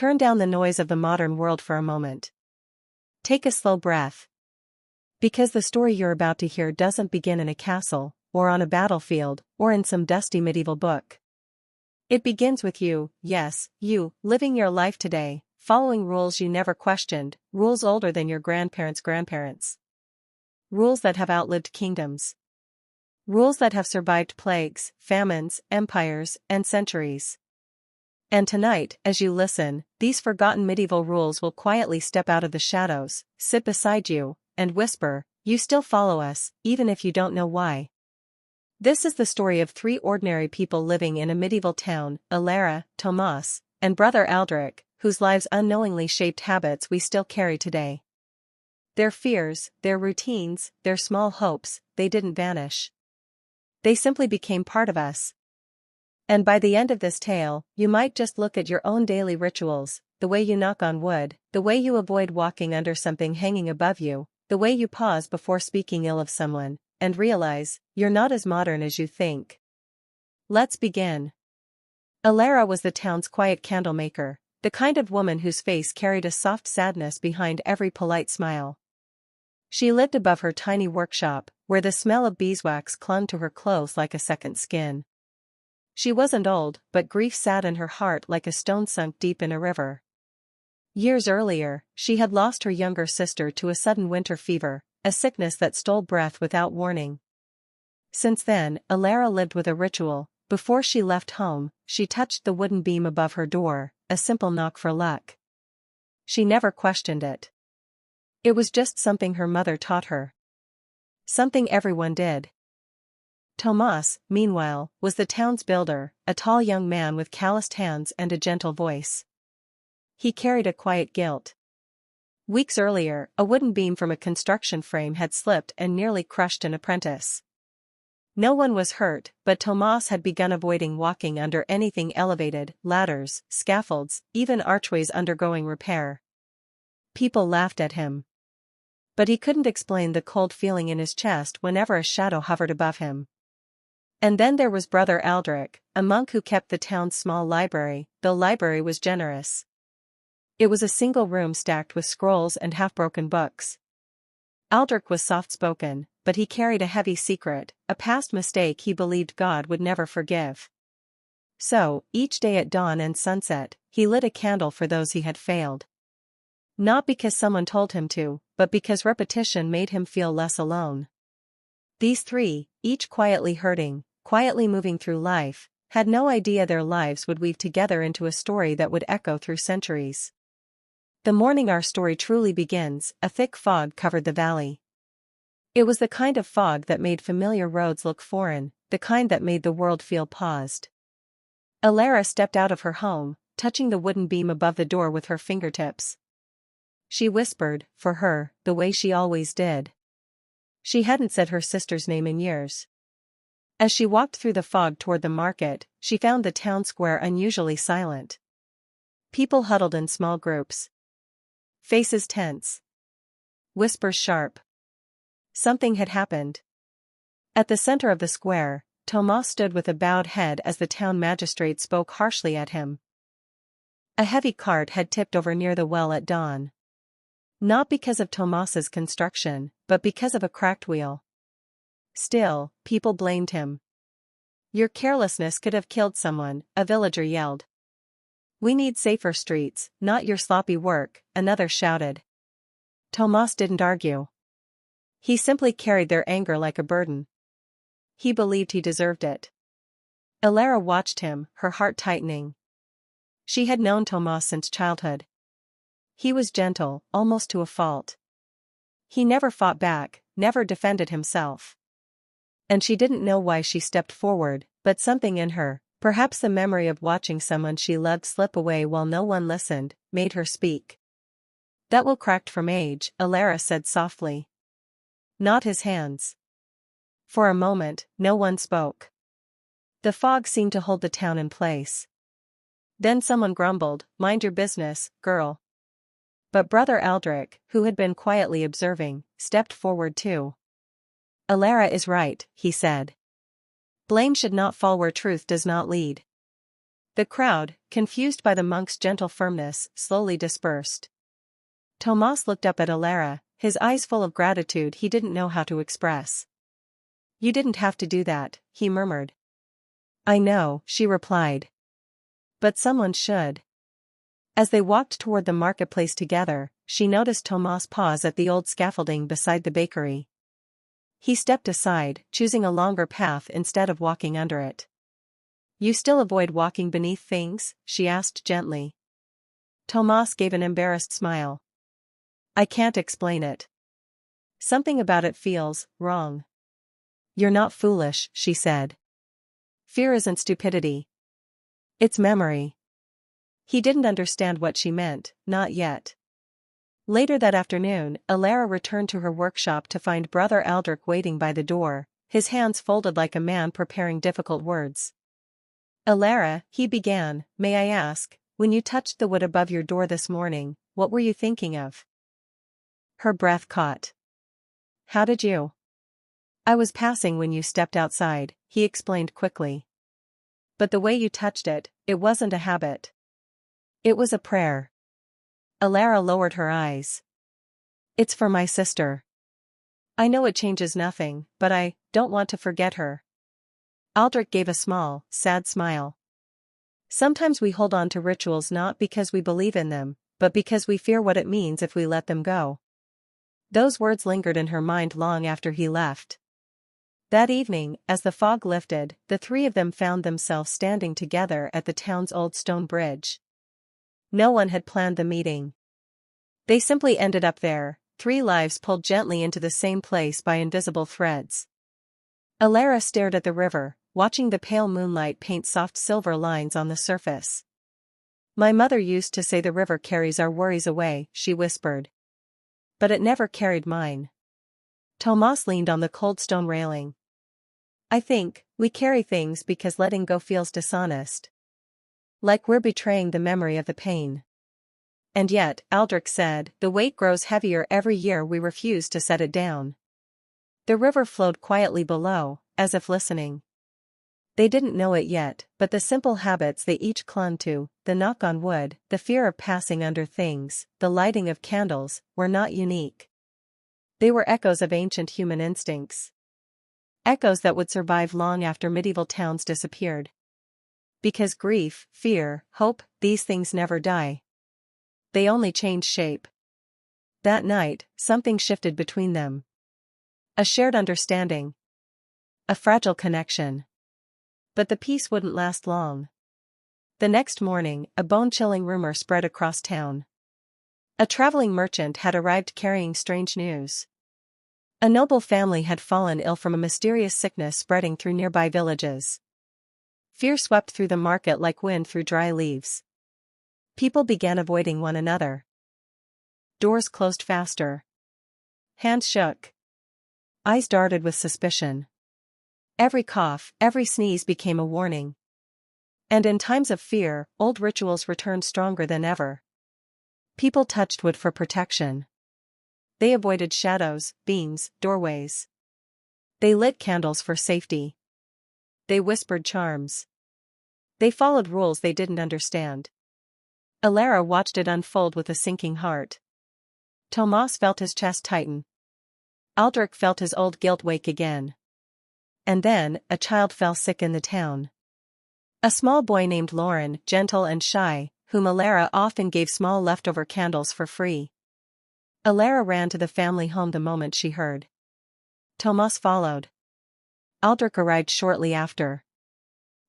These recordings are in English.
Turn down the noise of the modern world for a moment. Take a slow breath. Because the story you're about to hear doesn't begin in a castle, or on a battlefield, or in some dusty medieval book. It begins with you, yes, you, living your life today, following rules you never questioned, rules older than your grandparents' grandparents. Rules that have outlived kingdoms. Rules that have survived plagues, famines, empires, and centuries. And tonight, as you listen, these forgotten medieval rules will quietly step out of the shadows, sit beside you, and whisper, "You still follow us, even if you don't know why." This is the story of three ordinary people living in a medieval town, Auriga, Thomas, and brother Aldrich, whose lives unknowingly shaped habits we still carry today. Their fears, their routines, their small hopes, they didn't vanish. They simply became part of us. And by the end of this tale, you might just look at your own daily rituals, the way you knock on wood, the way you avoid walking under something hanging above you, the way you pause before speaking ill of someone, and realize, you're not as modern as you think. Let's begin. Auriga was the town's quiet candlemaker, the kind of woman whose face carried a soft sadness behind every polite smile. She lived above her tiny workshop, where the smell of beeswax clung to her clothes like a second skin. She wasn't old, but grief sat in her heart like a stone sunk deep in a river. Years earlier, she had lost her younger sister to a sudden winter fever, a sickness that stole breath without warning. Since then, Auriga lived with a ritual. Before she left home, she touched the wooden beam above her door, a simple knock for luck. She never questioned it. It was just something her mother taught her. Something everyone did. Thomas, meanwhile, was the town's builder, a tall young man with calloused hands and a gentle voice. He carried a quiet guilt. Weeks earlier, a wooden beam from a construction frame had slipped and nearly crushed an apprentice. No one was hurt, but Thomas had begun avoiding walking under anything elevated, ladders, scaffolds, even archways undergoing repair. People laughed at him. But he couldn't explain the cold feeling in his chest whenever a shadow hovered above him. And then there was Brother Aldrich, a monk who kept the town's small library, the library was generous. It was a single room stacked with scrolls and half-broken books. Aldrich was soft-spoken, but he carried a heavy secret, a past mistake he believed God would never forgive. So, each day at dawn and sunset, he lit a candle for those he had failed. Not because someone told him to, but because repetition made him feel less alone. These three, each quietly hurting, quietly moving through life, had no idea their lives would weave together into a story that would echo through centuries. The morning our story truly begins, a thick fog covered the valley. It was the kind of fog that made familiar roads look foreign, the kind that made the world feel paused. Auriga stepped out of her home, touching the wooden beam above the door with her fingertips. She whispered, for her, the way she always did. She hadn't said her sister's name in years. As she walked through the fog toward the market, she found the town square unusually silent. People huddled in small groups. Faces tense. Whispers sharp. Something had happened. At the center of the square, Thomas stood with a bowed head as the town magistrate spoke harshly at him. A heavy cart had tipped over near the well at dawn. Not because of Thomas's construction, but because of a cracked wheel. Still, people blamed him. "Your carelessness could have killed someone," a villager yelled. "We need safer streets, not your sloppy work," another shouted. Thomas didn't argue. He simply carried their anger like a burden. He believed he deserved it. Auriga watched him, her heart tightening. She had known Thomas since childhood. He was gentle, almost to a fault. He never fought back, never defended himself. And she didn't know why she stepped forward, but something in her, perhaps the memory of watching someone she loved slip away while no one listened, made her speak. "That will cracked from age," Auriga said softly. "Not his hands." For a moment, no one spoke. The fog seemed to hold the town in place. Then someone grumbled, "Mind your business, girl." But Brother Aldrich, who had been quietly observing, stepped forward too. "Auriga is right," he said. "Blame should not fall where truth does not lead." The crowd, confused by the monk's gentle firmness, slowly dispersed. Tomas looked up at Alara, his eyes full of gratitude he didn't know how to express. "You didn't have to do that," he murmured. "I know," she replied. "But someone should." As they walked toward the marketplace together, she noticed Tomas pause at the old scaffolding beside the bakery. He stepped aside, choosing a longer path instead of walking under it. "You still avoid walking beneath things?" she asked gently. Tomas gave an embarrassed smile. "I can't explain it. Something about it feels wrong." "You're not foolish," she said. "Fear isn't stupidity. It's memory." He didn't understand what she meant, not yet. Later that afternoon, Alara returned to her workshop to find Brother Aldrich waiting by the door, his hands folded like a man preparing difficult words. "Alara," he began, "may I ask, when you touched the wood above your door this morning, what were you thinking of?" Her breath caught. "How did you?" "I was passing when you stepped outside," he explained quickly. "But the way you touched it, it wasn't a habit. It was a prayer." Alara lowered her eyes. "It's for my sister. I know it changes nothing, but I don't want to forget her." Aldrich gave a small, sad smile. "Sometimes we hold on to rituals not because we believe in them, but because we fear what it means if we let them go." Those words lingered in her mind long after he left. That evening, as the fog lifted, the three of them found themselves standing together at the town's old stone bridge. No one had planned the meeting. They simply ended up there, three lives pulled gently into the same place by invisible threads. Alara stared at the river, watching the pale moonlight paint soft silver lines on the surface. "My mother used to say the river carries our worries away," she whispered. "But it never carried mine." Tomas leaned on the cold stone railing. "I think we carry things because letting go feels dishonest. Like we're betraying the memory of the pain." "And yet," Aldrich said, "the weight grows heavier every year we refuse to set it down." The river flowed quietly below, as if listening. They didn't know it yet, but the simple habits they each clung to, the knock on wood, the fear of passing under things, the lighting of candles, were not unique. They were echoes of ancient human instincts. Echoes that would survive long after medieval towns disappeared. Because grief, fear, hope, these things never die. They only change shape. That night, something shifted between them. A shared understanding. A fragile connection. But the peace wouldn't last long. The next morning, a bone-chilling rumor spread across town. A traveling merchant had arrived carrying strange news. A noble family had fallen ill from a mysterious sickness spreading through nearby villages. Fear swept through the market like wind through dry leaves. People began avoiding one another. Doors closed faster. Hands shook. Eyes darted with suspicion. Every cough, every sneeze became a warning. And in times of fear, old rituals returned stronger than ever. People touched wood for protection. They avoided shadows, beams, doorways. They lit candles for safety. They whispered charms. They followed rules they didn't understand. Alara watched it unfold with a sinking heart. Tomas felt his chest tighten. Aldrich felt his old guilt wake again. And then, a child fell sick in the town. A small boy named Lauren, gentle and shy, whom Alara often gave small leftover candles for free. Alara ran to the family home the moment she heard. Tomas followed. Aldrich arrived shortly after.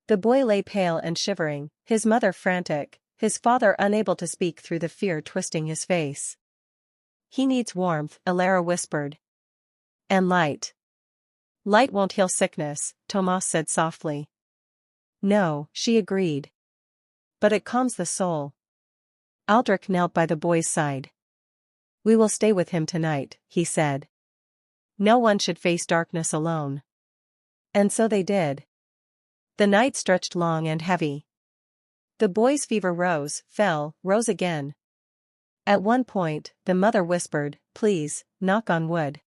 The boy lay pale and shivering, his mother frantic, his father unable to speak through the fear twisting his face. "He needs warmth," Alara whispered. "And light." "Light won't heal sickness," Tomas said softly. "No," she agreed. "But it calms the soul." Aldrich knelt by the boy's side. "We will stay with him tonight," he said. "No one should face darkness alone." And so they did. The night stretched long and heavy. The boy's fever rose, fell, rose again. At one point, the mother whispered, "Please, knock on wood.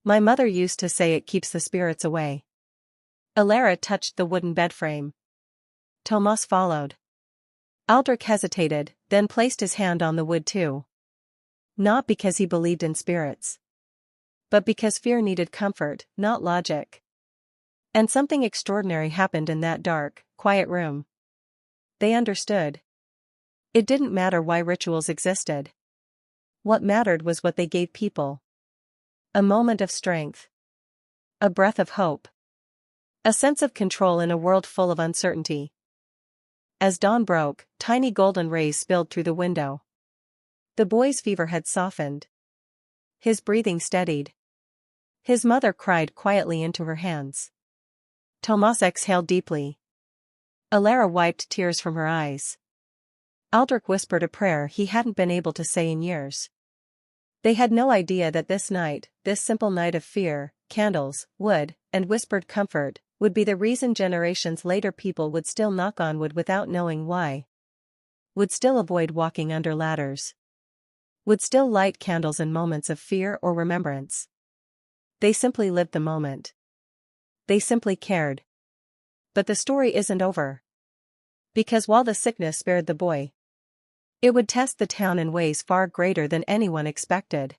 My mother used to say it keeps the spirits away." Alara touched the wooden bedframe. Tomas followed. Aldrich hesitated, then placed his hand on the wood too. Not because he believed in spirits, but because fear needed comfort, not logic. And something extraordinary happened in that dark, quiet room. They understood. It didn't matter why rituals existed. What mattered was what they gave people. A moment of strength. A breath of hope. A sense of control in a world full of uncertainty. As dawn broke, tiny golden rays spilled through the window. The boy's fever had softened. His breathing steadied. His mother cried quietly into her hands. Tomas exhaled deeply. Alara wiped tears from her eyes. Aldrich whispered a prayer he hadn't been able to say in years. They had no idea that this night, this simple night of fear, candles, wood, and whispered comfort, would be the reason generations later people would still knock on wood without knowing why. Would still avoid walking under ladders. Would still light candles in moments of fear or remembrance. They simply lived the moment. They simply cared. But the story isn't over. Because while the sickness spared the boy, it would test the town in ways far greater than anyone expected.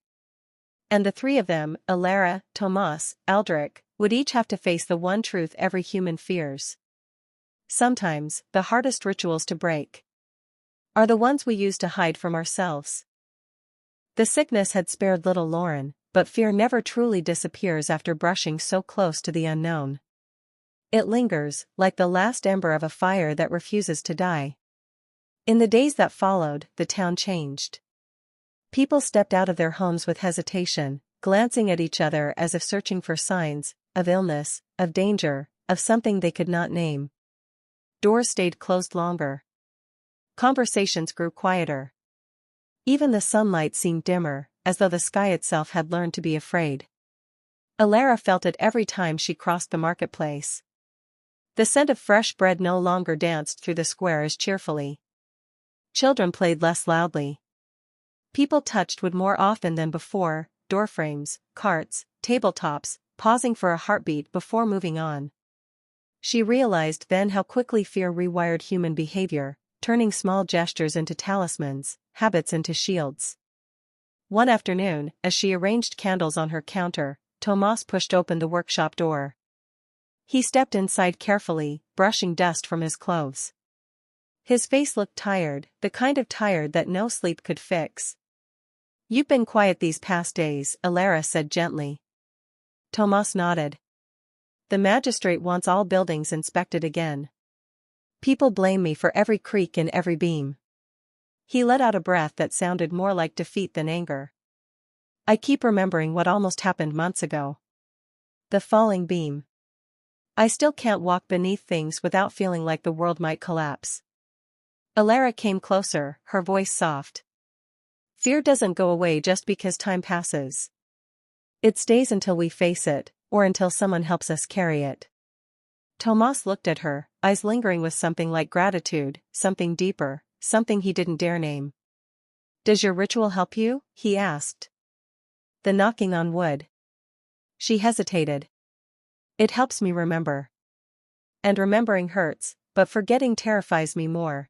And the three of them, Alara, Tomas, Aldrich, would each have to face the one truth every human fears. Sometimes, the hardest rituals to break are the ones we use to hide from ourselves. The sickness had spared little Lauren, but fear never truly disappears after brushing so close to the unknown. It lingers, like the last ember of a fire that refuses to die. In the days that followed, the town changed. People stepped out of their homes with hesitation, glancing at each other as if searching for signs of illness, of danger, of something they could not name. Doors stayed closed longer. Conversations grew quieter. Even the sunlight seemed dimmer, as though the sky itself had learned to be afraid. Alara felt it every time she crossed the marketplace. The scent of fresh bread no longer danced through the square as cheerfully. Children played less loudly. People touched wood more often than before, doorframes, carts, tabletops, pausing for a heartbeat before moving on. She realized then how quickly fear rewired human behavior, turning small gestures into talismans, habits into shields. One afternoon, as she arranged candles on her counter, Tomas pushed open the workshop door. He stepped inside carefully, brushing dust from his clothes. His face looked tired, the kind of tired that no sleep could fix. "You've been quiet these past days," Alara said gently. Tomas nodded. "The magistrate wants all buildings inspected again. People blame me for every creak and every beam." He let out a breath that sounded more like defeat than anger. "I keep remembering what almost happened months ago. The falling beam. I still can't walk beneath things without feeling like the world might collapse." Alara came closer, her voice soft. "Fear doesn't go away just because time passes. It stays until we face it, or until someone helps us carry it." Tomas looked at her, eyes lingering with something like gratitude, something deeper, something he didn't dare name. "Does your ritual help you?" he asked. "The knocking on wood." She hesitated. "It helps me remember. And remembering hurts, but forgetting terrifies me more."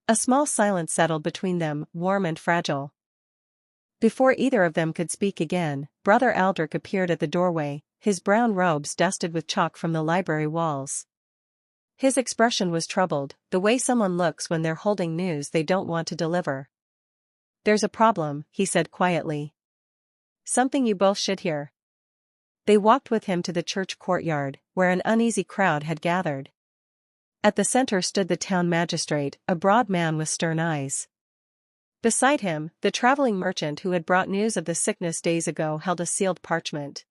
A small silence settled between them, warm and fragile. Before either of them could speak again, Brother Aldrich appeared at the doorway, his brown robes dusted with chalk from the library walls. His expression was troubled, the way someone looks when they're holding news they don't want to deliver. "There's a problem," he said quietly. "Something you both should hear." They walked with him to the church courtyard, where an uneasy crowd had gathered. At the center stood the town magistrate, a broad man with stern eyes. Beside him, the traveling merchant who had brought news of the sickness days ago held a sealed parchment.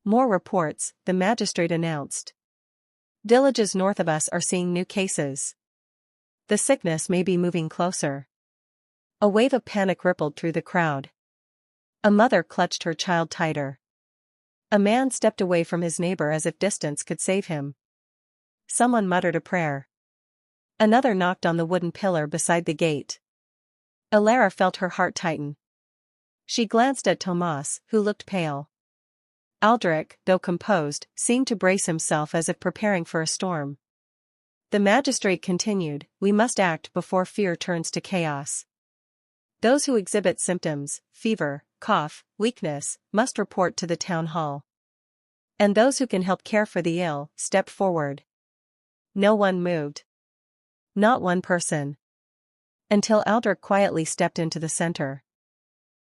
"More reports," the magistrate announced. "Villages north of us are seeing new cases. The sickness may be moving closer." A wave of panic rippled through the crowd. A mother clutched her child tighter. A man stepped away from his neighbor as if distance could save him. Someone muttered a prayer. Another knocked on the wooden pillar beside the gate. Alara felt her heart tighten. She glanced at Tomas, who looked pale. Aldrich, though composed, seemed to brace himself as if preparing for a storm. The magistrate continued, we must act before fear turns to chaos. Those who exhibit symptoms, fever, cough, weakness, must report to the town hall. And those who can help care for the ill, step forward. No one moved. Not one person. Until Aldrich quietly stepped into the center.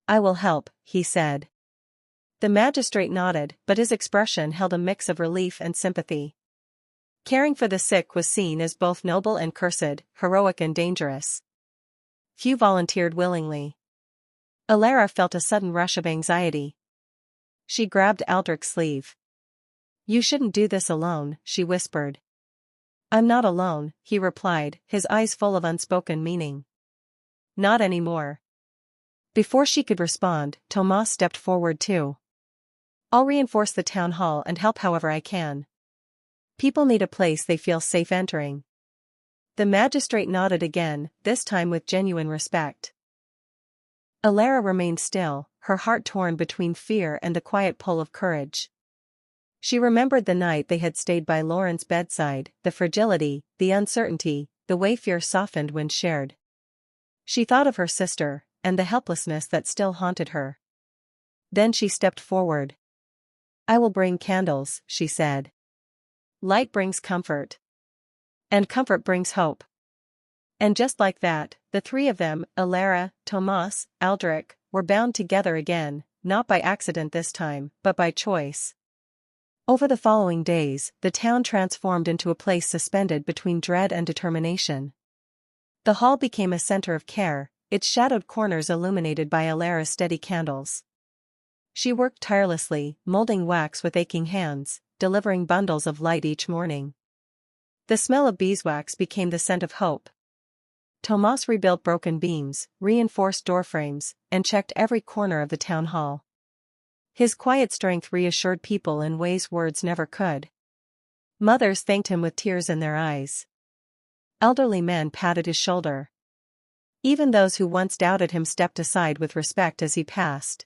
I will help, he said. The magistrate nodded, but his expression held a mix of relief and sympathy. Caring for the sick was seen as both noble and cursed, heroic and dangerous. Few volunteered willingly. Alara felt a sudden rush of anxiety. She grabbed Aldrich's sleeve. You shouldn't do this alone, she whispered. I'm not alone, he replied, his eyes full of unspoken meaning. Not anymore. Before she could respond, Tomas stepped forward too. I'll reinforce the town hall and help however I can. People need a place they feel safe entering. The magistrate nodded again, this time with genuine respect. Alara remained still, her heart torn between fear and the quiet pull of courage. She remembered the night they had stayed by Lauren's bedside, the fragility, the uncertainty, the way fear softened when shared. She thought of her sister, and the helplessness that still haunted her. Then she stepped forward. I will bring candles, she said. Light brings comfort. And comfort brings hope. And just like that, the three of them, Alara, Tomas, Aldrich, were bound together again, not by accident this time, but by choice. Over the following days, the town transformed into a place suspended between dread and determination. The hall became a center of care, its shadowed corners illuminated by Alara's steady candles. She worked tirelessly, molding wax with aching hands, delivering bundles of light each morning. The smell of beeswax became the scent of hope. Tomas rebuilt broken beams, reinforced doorframes, and checked every corner of the town hall. His quiet strength reassured people in ways words never could. Mothers thanked him with tears in their eyes. Elderly men patted his shoulder. Even those who once doubted him stepped aside with respect as he passed.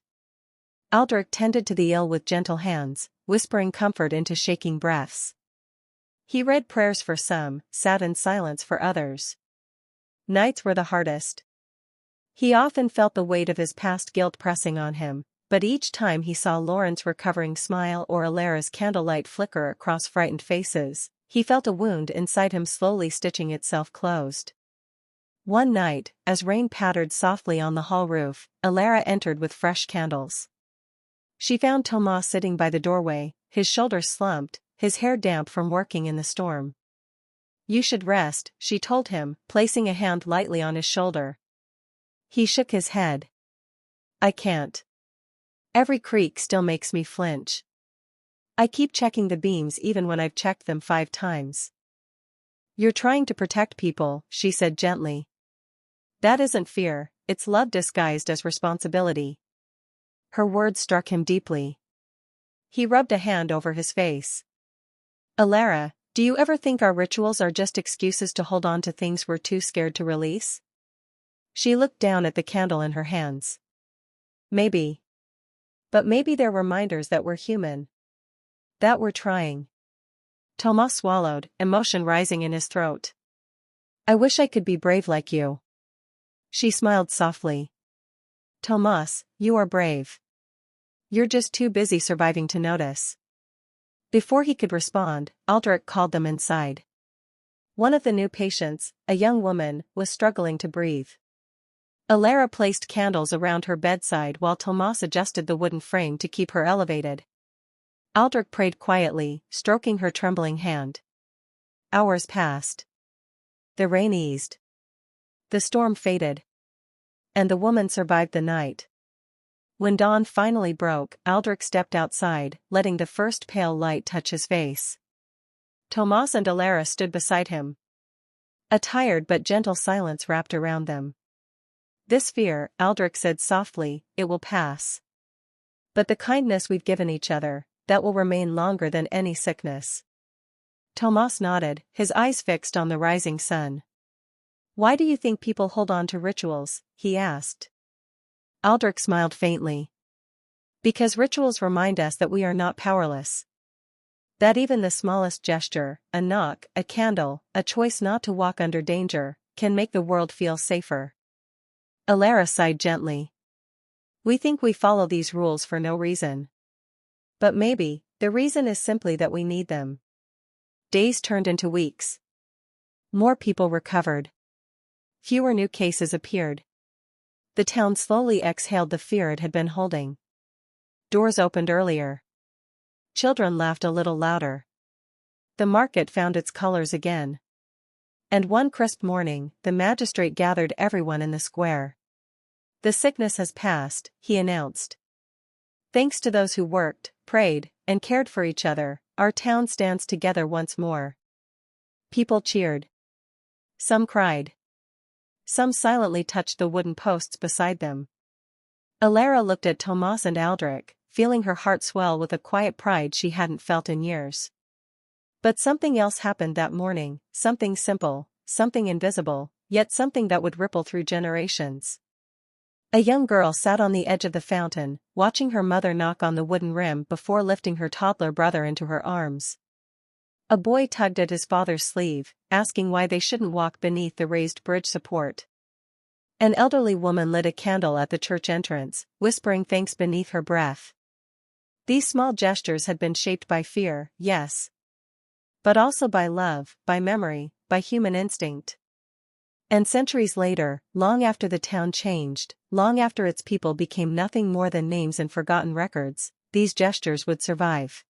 Aldrich tended to the ill with gentle hands, whispering comfort into shaking breaths. He read prayers for some, sat in silence for others. Nights were the hardest. He often felt the weight of his past guilt pressing on him, but each time he saw Lauren's recovering smile or Alara's candlelight flicker across frightened faces, he felt a wound inside him slowly stitching itself closed. One night, as rain pattered softly on the hall roof, Alara entered with fresh candles. She found Tomas sitting by the doorway, his shoulders slumped, his hair damp from working in the storm. You should rest, she told him, placing a hand lightly on his shoulder. He shook his head. I can't. Every creak still makes me flinch. I keep checking the beams even when I've checked them 5 times. You're trying to protect people, she said gently. That isn't fear, it's love disguised as responsibility. Her words struck him deeply. He rubbed a hand over his face. Alara, do you ever think our rituals are just excuses to hold on to things we're too scared to release? She looked down at the candle in her hands. Maybe. But maybe they're reminders that we're human. That we're trying. Tomas swallowed, emotion rising in his throat. I wish I could be brave like you. She smiled softly. Tomas, you are brave. You're just too busy surviving to notice. Before he could respond, Aldrich called them inside. One of the new patients, a young woman, was struggling to breathe. Alara placed candles around her bedside while Tomas adjusted the wooden frame to keep her elevated. Aldrich prayed quietly, stroking her trembling hand. Hours passed. The rain eased. The storm faded. And the woman survived the night. When dawn finally broke, Aldrich stepped outside, letting the first pale light touch his face. Tomas and Alara stood beside him. A tired but gentle silence wrapped around them. This fear, Aldrich said softly, it will pass. But the kindness we've given each other, that will remain longer than any sickness. Tomas nodded, his eyes fixed on the rising sun. Why do you think people hold on to rituals? He asked. Aldrich smiled faintly. Because rituals remind us that we are not powerless. That even the smallest gesture, a knock, a candle, a choice not to walk under danger, can make the world feel safer. Alara sighed gently. We think we follow these rules for no reason. But maybe, the reason is simply that we need them. Days turned into weeks. More people recovered. Fewer new cases appeared. The town slowly exhaled the fear it had been holding. Doors opened earlier. Children laughed a little louder. The market found its colors again. And one crisp morning, the magistrate gathered everyone in the square. The sickness has passed, he announced. Thanks to those who worked, prayed, and cared for each other, our town stands together once more. People cheered. Some cried. Some silently touched the wooden posts beside them. Alara looked at Tomas and Aldrich, feeling her heart swell with a quiet pride she hadn't felt in years. But something else happened that morning, something simple, something invisible, yet something that would ripple through generations. A young girl sat on the edge of the fountain, watching her mother knock on the wooden rim before lifting her toddler brother into her arms. A boy tugged at his father's sleeve, asking why they shouldn't walk beneath the raised bridge support. An elderly woman lit a candle at the church entrance, whispering thanks beneath her breath. These small gestures had been shaped by fear, yes. But also by love, by memory, by human instinct. And centuries later, long after the town changed, long after its people became nothing more than names and forgotten records, these gestures would survive.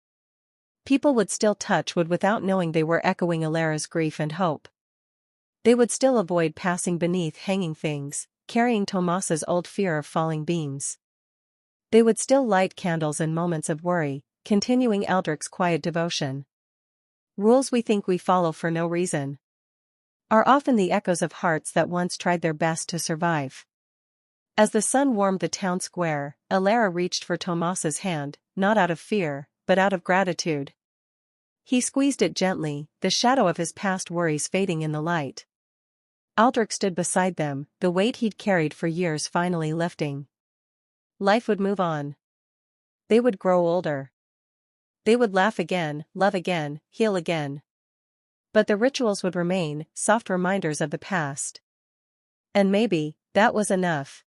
People would still touch wood without knowing they were echoing Alara's grief and hope. They would still avoid passing beneath hanging things, carrying Tomas's old fear of falling beams. They would still light candles in moments of worry, continuing Eldrick's quiet devotion. Rules we think we follow for no reason are often the echoes of hearts that once tried their best to survive. As the sun warmed the town square, Alara reached for Tomas's hand, not out of fear, but out of gratitude. He squeezed it gently, the shadow of his past worries fading in the light. Aldrich stood beside them, the weight he'd carried for years finally lifting. Life would move on. They would grow older. They would laugh again, love again, heal again. But the rituals would remain, soft reminders of the past. And maybe, that was enough.